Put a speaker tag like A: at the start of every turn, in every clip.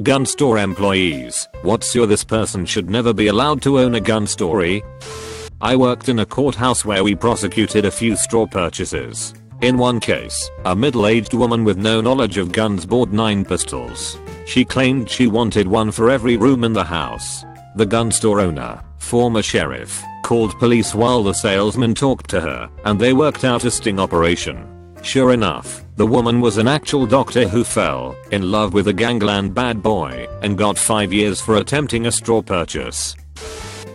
A: Gun store employees, what's your "this person should never be allowed to own a gun" story? I worked in a courthouse where we prosecuted a few straw purchases. In one case, a middle-aged woman with no knowledge of guns bought 9 pistols. She claimed she wanted one for every room in the house. The gun store owner, former sheriff, called police while the salesman talked to her, and they worked out a sting operation. Sure enough, the woman was an actual doctor who fell in love with a gangland bad boy and got 5 years for attempting a straw purchase.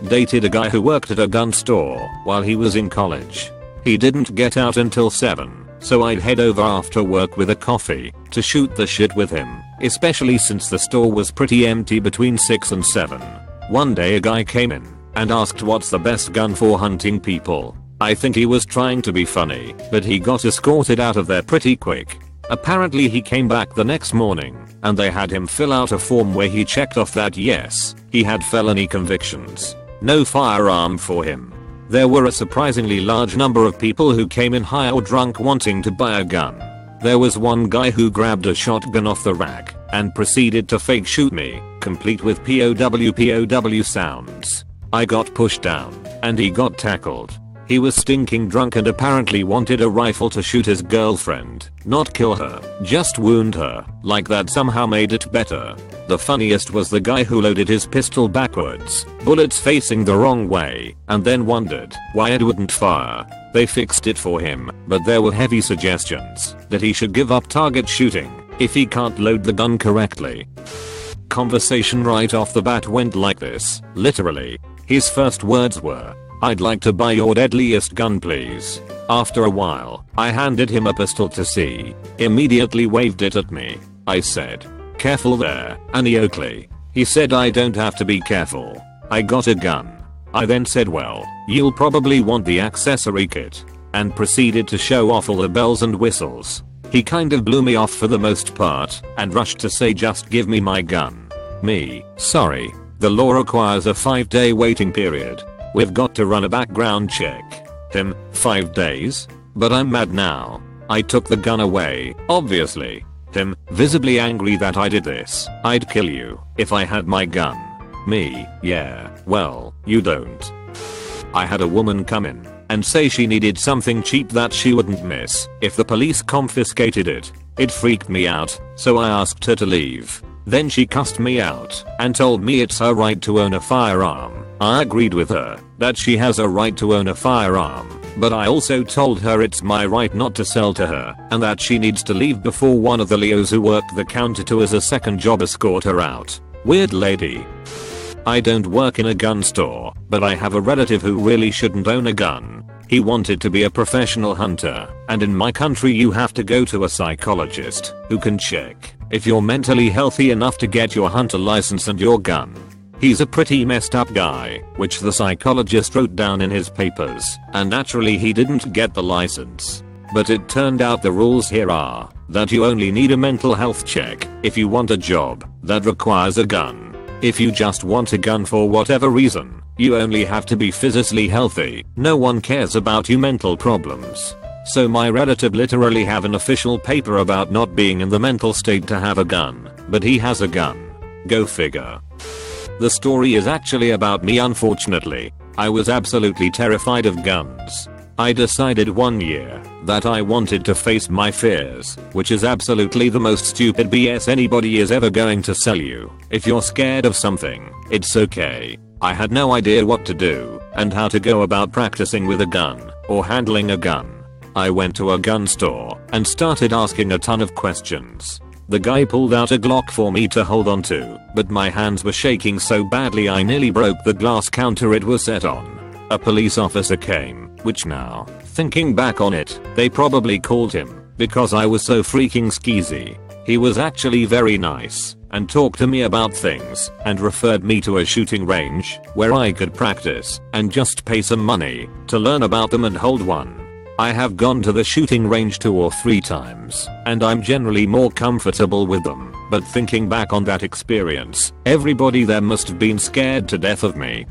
A: Dated a guy who worked at a gun store while he was in college. He didn't get out until 7, so I'd head over after work with a coffee to shoot the shit with him, especially since the store was pretty empty between 6 and 7. One day a guy came in and asked what's the best gun for hunting people. I think he was trying to be funny, but he got escorted out of there pretty quick. Apparently he came back the next morning and they had him fill out a form where he checked off that yes, he had felony convictions. No firearm for him. There were a surprisingly large number of people who came in high or drunk wanting to buy a gun. There was one guy who grabbed a shotgun off the rack and proceeded to fake shoot me, complete with POW sounds. I got pushed down and he got tackled. He was stinking drunk and apparently wanted a rifle to shoot his girlfriend, not kill her, just wound her, like that somehow made it better. The funniest was the guy who loaded his pistol backwards, bullets facing the wrong way, and then wondered why it wouldn't fire. They fixed it for him, but there were heavy suggestions that he should give up target shooting if he can't load the gun correctly. Conversation right off the bat went like this, literally. His first words were, "I'd like to buy your deadliest gun please." After a while, I handed him a pistol to see. Immediately waved it at me. I said, "Careful there, Annie Oakley." He said I don't have to be careful. I got a gun. I then said, "Well, you'll probably want the accessory kit," and proceeded to show off all the bells and whistles. He kind of blew me off for the most part and rushed to say, "Just give me my gun." Me, "Sorry, the law requires a 5-day waiting period. We've got to run a background check." Him, 5 days? But I'm mad now. I took the gun away, obviously. Him, visibly angry that I did this. "I'd kill you if I had my gun." Me, "Yeah, well, you don't." I had a woman come in and say she needed something cheap that she wouldn't miss if the police confiscated it. It freaked me out, so I asked her to leave. Then she cussed me out and told me it's her right to own a firearm. I agreed with her that she has a right to own a firearm, but I also told her it's my right not to sell to her and that she needs to leave before one of the Leos who work the counter to as a second job escort her out. Weird lady. I don't work in a gun store, but I have a relative who really shouldn't own a gun. He wanted to be a professional hunter, and in my country you have to go to a psychologist who can check if you're mentally healthy enough to get your hunter license and your gun. He's a pretty messed up guy, which the psychologist wrote down in his papers, and naturally he didn't get the license. But it turned out the rules here are that you only need a mental health check if you want a job that requires a gun. If you just want a gun for whatever reason, you only have to be physically healthy. No one cares about your mental problems. So my relative literally have an official paper about not being in the mental state to have a gun, but he has a gun. Go figure. The story is actually about me, unfortunately. I was absolutely terrified of guns. I decided one year that I wanted to face my fears, which is absolutely the most stupid BS anybody is ever going to sell you. If you're scared of something, it's okay. I had no idea what to do and how to go about practicing with a gun or handling a gun. I went to a gun store and started asking a ton of questions. The guy pulled out a Glock for me to hold on to, but my hands were shaking so badly I nearly broke the glass counter it was set on. A police officer came, which now, thinking back on it, they probably called him because I was so freaking skeezy. He was actually very nice and talked to me about things and referred me to a shooting range where I could practice and just pay some money to learn about them and hold one. I have gone to the shooting range 2 or 3 times, and I'm generally more comfortable with them, but thinking back on that experience, everybody there must have been scared to death of me.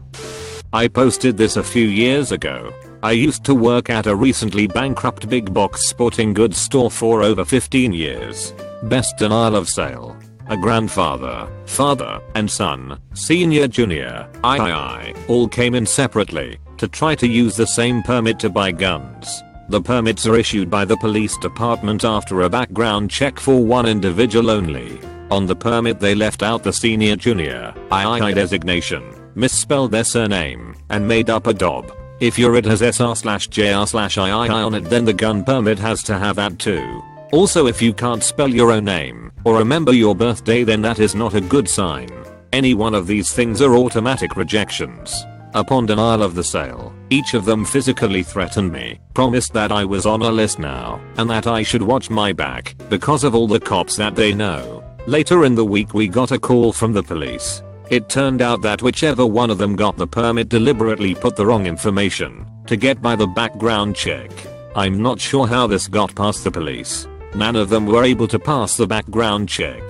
A: I posted this a few years ago. I used to work at a recently bankrupt big box sporting goods store for over 15 years. Best denial of sale. a grandfather, father, and son, senior, junior, III, all came in separately to try to use the same permit to buy guns. The permits are issued by the police department after a background check for one individual only. On the permit they left out the senior junior III designation, misspelled their surname, and made up a DOB. If your it has SR/JR/III on it, then the gun permit has to have that too. Also, if you can't spell your own name or remember your birthday, then that is not a good sign. Any one of these things are automatic rejections. Upon denial of the sale, each of them physically threatened me, promised that I was on a list now, and that I should watch my back because of all the cops that they know. Later in the week we got a call from the police. It turned out that whichever one of them got the permit deliberately put the wrong information to get by the background check. I'm not sure how this got past the police. None of them were able to pass the background check.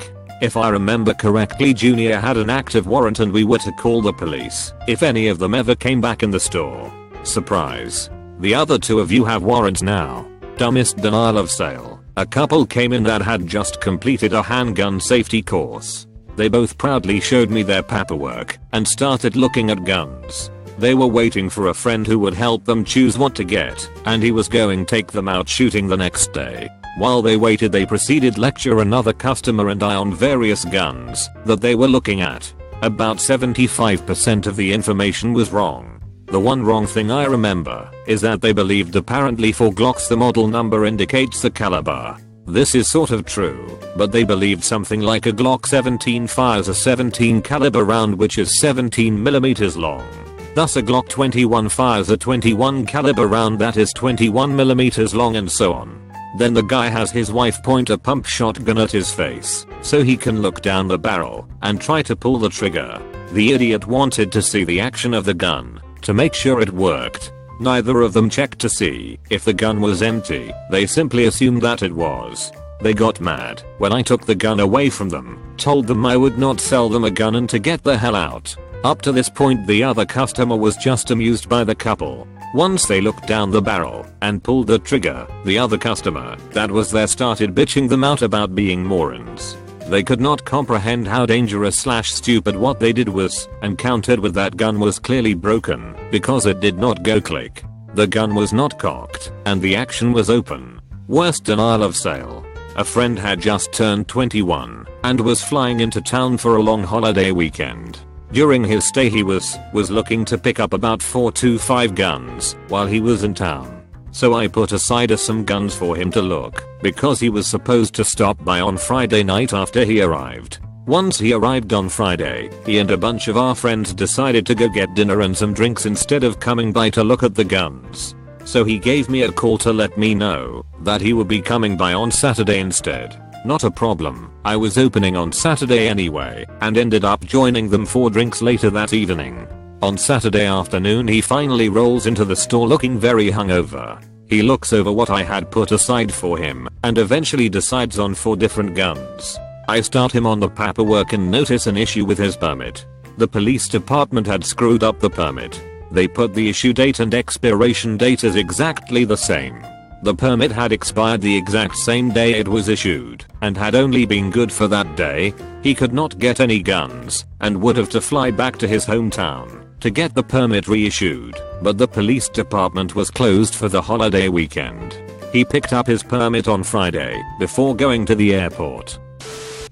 A: If I remember correctly, Junior had an active warrant and we were to call the police if any of them ever came back in the store. Surprise. The other two of you have warrants now. Dumbest denial of sale. A couple came in that had just completed a handgun safety course. They both proudly showed me their paperwork and started looking at guns. They were waiting for a friend who would help them choose what to get, and he was going to take them out shooting the next day. While they waited, they proceeded lecture another customer and I on various guns that they were looking at. About 75% of the information was wrong. The one wrong thing I remember is that they believed apparently for Glocks the model number indicates the caliber. This is sort of true, but they believed something like a Glock 17 fires a 17 caliber round which is 17mm long. Thus a Glock 21 fires a 21 caliber round that is 21mm long, and so on. Then the guy has his wife point a pump shotgun at his face so he can look down the barrel and try to pull the trigger. The idiot wanted to see the action of the gun to make sure it worked. Neither of them checked to see if the gun was empty. They simply assumed that it was. They got mad when I took the gun away from them, told them I would not sell them a gun and to get the hell out. Up to this point the other customer was just amused by the couple. Once they looked down the barrel and pulled the trigger, the other customer that was there started bitching them out about being morons. They could not comprehend how dangerous/stupid what they did was, and countered with that gun was clearly broken because it did not go click. The gun was not cocked and the action was open. Worst denial of sale. A friend had just turned 21 and was flying into town for a long holiday weekend. During his stay he was looking to pick up about 4 to 5 guns while he was in town. So I put aside some guns for him to look because he was supposed to stop by on Friday night after he arrived. Once he arrived on Friday, he and a bunch of our friends decided to go get dinner and some drinks instead of coming by to look at the guns. So he gave me a call to let me know that he would be coming by on Saturday instead. Not a problem. I was opening on Saturday anyway and ended up joining them for drinks later that evening. On Saturday afternoon he finally rolls into the store looking very hungover. He looks over what I had put aside for him and eventually decides on 4 different guns. I start him on the paperwork and notice an issue with his permit. The police department had screwed up the permit. They put the issue date and expiration date as exactly the same. The permit had expired the exact same day it was issued and had only been good for that day. He could not get any guns and would have to fly back to his hometown to get the permit reissued, but the police department was closed for the holiday weekend. He picked up his permit on Friday before going to the airport.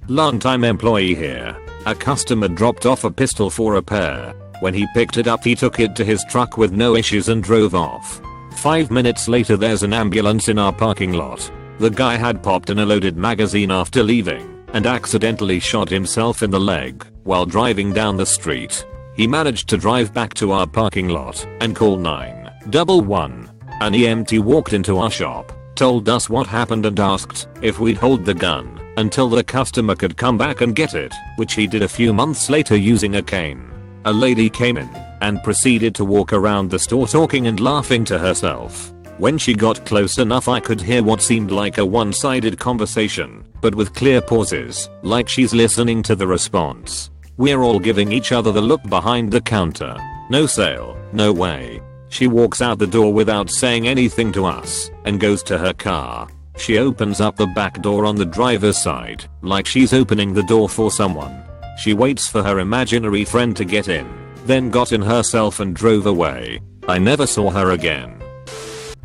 A: Long-time employee here. A customer dropped off a pistol for repair. When he picked it up he took it to his truck with no issues and drove off. 5 minutes later there's an ambulance in our parking lot. The guy had popped in a loaded magazine after leaving and accidentally shot himself in the leg while driving down the street. He managed to drive back to our parking lot and call 911. An EMT walked into our shop, told us what happened and asked if we'd hold the gun until the customer could come back and get it, which he did a few months later using a cane. A lady came in and proceeded to walk around the store talking and laughing to herself. When she got close enough I could hear what seemed like a one-sided conversation, but with clear pauses, like she's listening to the response. We're all giving each other the look behind the counter. No sale, no way. She walks out the door without saying anything to us and goes to her car. She opens up the back door on the driver's side, like she's opening the door for someone. She waits for her imaginary friend to get in, then got in herself and drove away. I never saw her again.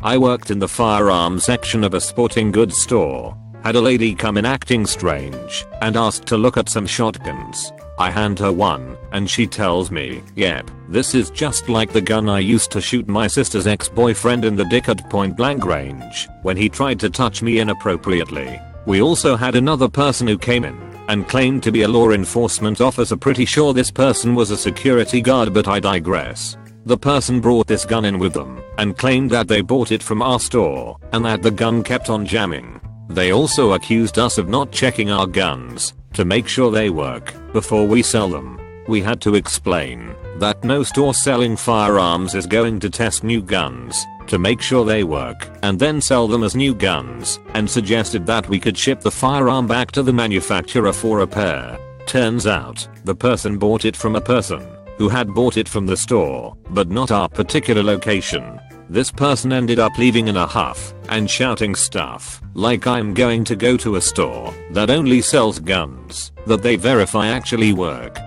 A: I worked in the firearms section of a sporting goods store. Had a lady come in acting strange and asked to look at some shotguns. I hand her one and she tells me, "Yep, this is just like the gun I used to shoot my sister's ex-boyfriend in the dick at point blank range when he tried to touch me inappropriately." We also had another person who came in and claimed to be a law enforcement officer. Pretty sure this person was a security guard, but I digress. The person brought this gun in with them and claimed that they bought it from our store and that the gun kept on jamming. They also accused us of not checking our guns to make sure they work before we sell them. We had to explain that no store selling firearms is going to test new guns to make sure they work and then sell them as new guns, and suggested that we could ship the firearm back to the manufacturer for repair. Turns out, the person bought it from a person who had bought it from the store, but not our particular location. This person ended up leaving in a huff and shouting stuff like I'm going to go to a store that only sells guns that they verify actually work.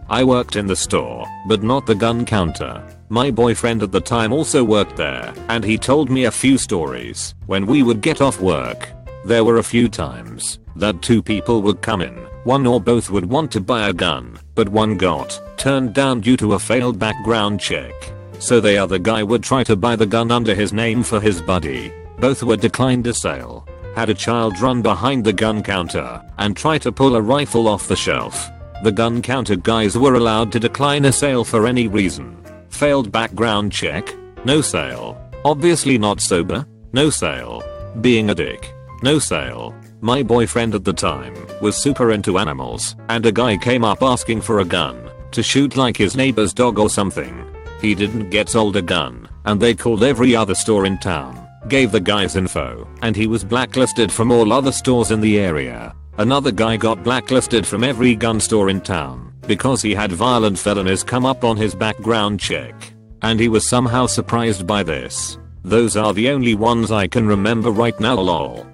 A: I worked in the store, but not the gun counter. My boyfriend at the time also worked there, and he told me a few stories when we would get off work. There were a few times that two people would come in. One or both would want to buy a gun, but one got turned down due to a failed background check. So the other guy would try to buy the gun under his name for his buddy. Both were declined a sale. Had a child run behind the gun counter and try to pull a rifle off the shelf. The gun counter guys were allowed to decline a sale for any reason. Failed background check? No sale. Obviously not sober? No sale. Being a dick? No sale. My boyfriend at the time was super into animals, and a guy came up asking for a gun to shoot like his neighbor's dog or something. He didn't get sold a gun, and they called every other store in town, gave the guy's info, and he was blacklisted from all other stores in the area. Another guy got blacklisted from every gun store in town because he had violent felonies come up on his background check, and he was somehow surprised by this. Those are the only ones I can remember right now, lol.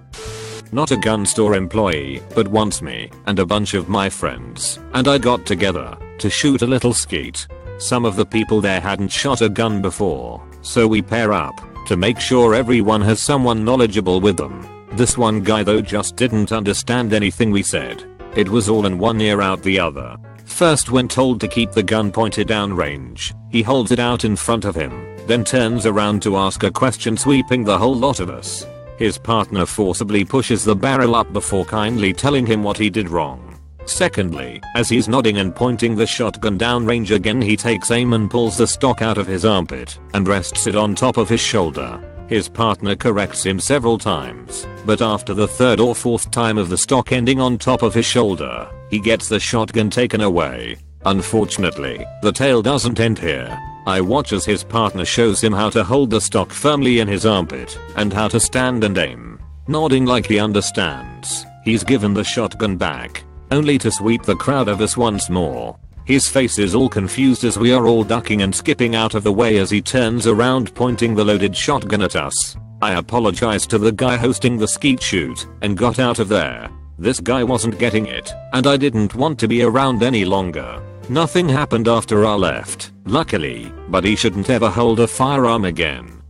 A: Not a gun store employee, but once me and a bunch of my friends and I got together to shoot a little skeet. Some of the people there hadn't shot a gun before, so we pair up to make sure everyone has someone knowledgeable with them. This one guy though just didn't understand anything we said. It was all in one ear out the other. First, when told to keep the gun pointed down range, he holds it out in front of him, then turns around to ask a question, sweeping the whole lot of us. His partner forcibly pushes the barrel up before kindly telling him what he did wrong. Secondly, as he's nodding and pointing the shotgun downrange again, he takes aim and pulls the stock out of his armpit and rests it on top of his shoulder. His partner corrects him several times, but after the third or fourth time of the stock ending on top of his shoulder, he gets the shotgun taken away. Unfortunately, the tale doesn't end here. I watch as his partner shows him how to hold the stock firmly in his armpit and how to stand and aim. Nodding like he understands, he's given the shotgun back, only to sweep the crowd of us once more. His face is all confused as we are all ducking and skipping out of the way as he turns around pointing the loaded shotgun at us. I apologized to the guy hosting the skeet shoot and got out of there. This guy wasn't getting it, and I didn't want to be around any longer. Nothing happened after I left, luckily, but he shouldn't ever hold a firearm again.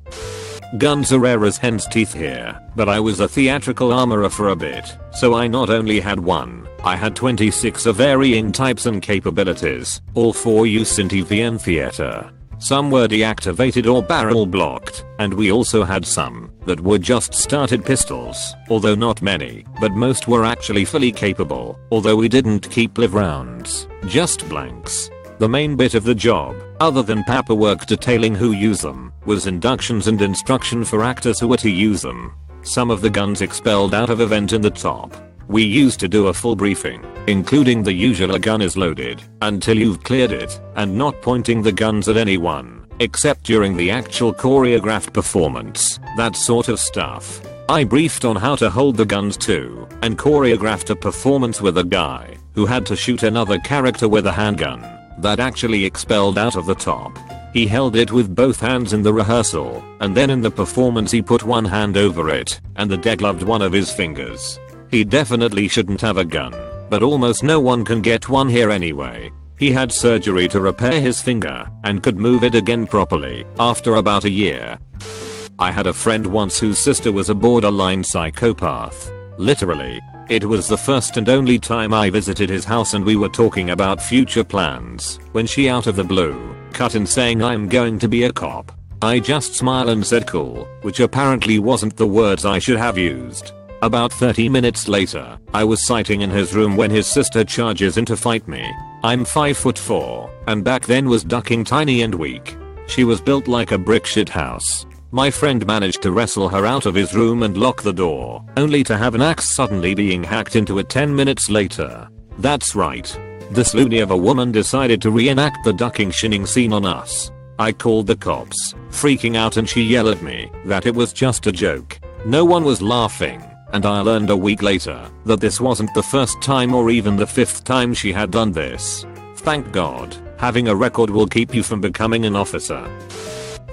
A: Guns are rare as hen's teeth here, but I was a theatrical armorer for a bit, so I not only had one, I had 26 of varying types and capabilities, all for use in TV and theater. Some were deactivated or barrel blocked, and we also had some that were just started pistols, although not many, but most were actually fully capable, although we didn't keep live rounds, just blanks. The main bit of the job, other than paperwork detailing who use them, was inductions and instruction for actors who were to use them. Some of the guns expelled out of event in the top. We used to do a full briefing, including the usual "a gun is loaded until you've cleared it," and not pointing the guns at anyone, except during the actual choreographed performance, that sort of stuff. I briefed on how to hold the guns too, and choreographed a performance with a guy who had to shoot another character with a handgun that actually expelled out of the top. He held it with both hands in the rehearsal, and then in the performance he put one hand over it, and the degloved one of his fingers. He definitely shouldn't have a gun, but almost no one can get one here anyway. He had surgery to repair his finger, and could move it again properly, after about a year. I had a friend once whose sister was a borderline psychopath. Literally. It was the first and only time I visited his house and we were talking about future plans, when she out of the blue, cut in saying I'm going to be a cop. I just smiled and said cool, which apparently wasn't the words I should have used. About 30 minutes later, I was sitting in his room when his sister charges in to fight me. I'm 5'4", and back then was ducking tiny and weak. She was built like a brick shit house. My friend managed to wrestle her out of his room and lock the door, only to have an axe suddenly being hacked into it 10 minutes later. That's right. This loony of a woman decided to reenact the ducking shinning scene on us. I called the cops, freaking out, and she yelled at me that it was just a joke. No one was laughing, and I learned a week later that this wasn't the first time or even the 5th time she had done this. Thank God, having a record will keep you from becoming an officer.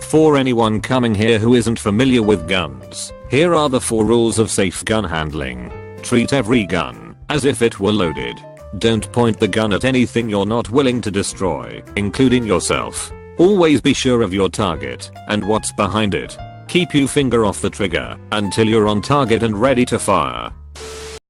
A: For anyone coming here who isn't familiar with guns, here are the 4 rules of safe gun handling. Treat every gun as if it were loaded. Don't point the gun at anything you're not willing to destroy, including yourself. Always be sure of your target and what's behind it. Keep your finger off the trigger until you're on target and ready to fire.